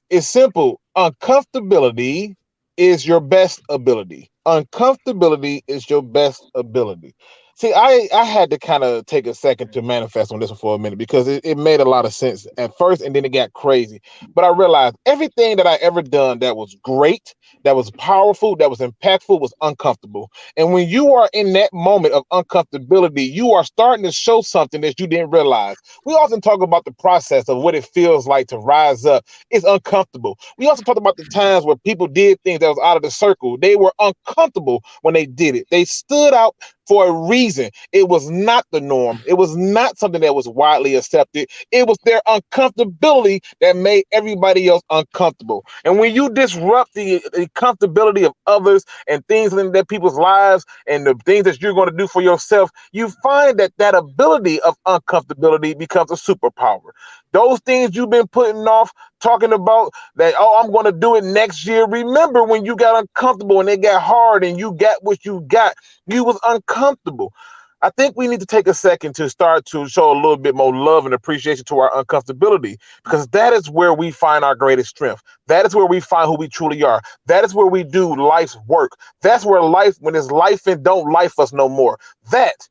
E: It's simple. Uncomfortability is your best ability. Uncomfortability is your best ability. See, I had to kind of take a second to manifest on this one for a minute because it made a lot of sense at first, and then it got crazy. But I realized everything that I ever done that was great, that was powerful, that was impactful, was uncomfortable. And when you are in that moment of uncomfortability, you are starting to show something that you didn't realize. We often talk about the process of what it feels like to rise up. It's uncomfortable. We also talk about the times where people did things that was out of the circle. They were uncomfortable when they did it. They stood out for a reason. It was not the norm. It was not something that was widely accepted. It was their uncomfortability that made everybody else uncomfortable. And when you disrupt the comfortability of others and things in their people's lives and the things that you're going to do for yourself, you find that ability of uncomfortability becomes a superpower. Those things you've been putting off, talking about that, I'm going to do it next year. Remember when you got uncomfortable and it got hard and you got what you got, you was uncomfortable. I think we need to take a second to start to show a little bit more love and appreciation to our uncomfortability, because that is where we find our greatest strength. That is where we find who we truly are. That is where we do life's work. That's where life, when it's life and don't life us no more. That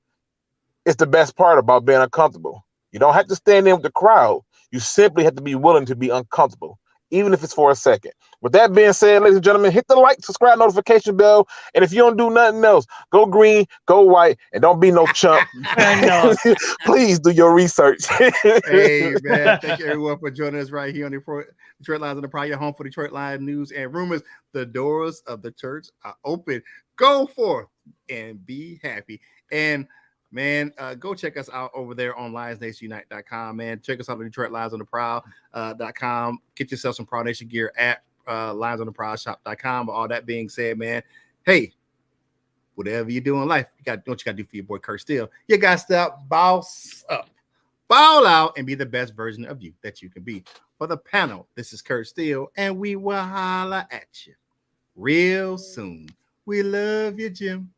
E: is the best part about being uncomfortable. You don't have to stand in with the crowd. You simply have to be willing to be uncomfortable, even if it's for a second. With that being said, ladies and gentlemen, hit the like, subscribe, notification bell. And if you don't do nothing else, go green, go white, and don't be no chump. Please do your research.
D: Hey, man. Thank you, everyone, for joining us right here on the Detroit Lions on the Pride, your home for Detroit Lions news and rumors. The doors of the church are open. Go forth and be happy. And man, go check us out over there on LionsNationUnite.com, man. Check us out on Detroit Lions on the Proud.com. Get yourself some Proud Nation gear at LionsOnTheProudShop.com. But all that being said, man, hey, whatever you do in life, you got what you got to do for your boy Curt Steele. You got to step boss up, ball out, and be the best version of you that you can be. For the panel, this is Curt Steele, and we will holla at you real soon. We love you, Jim.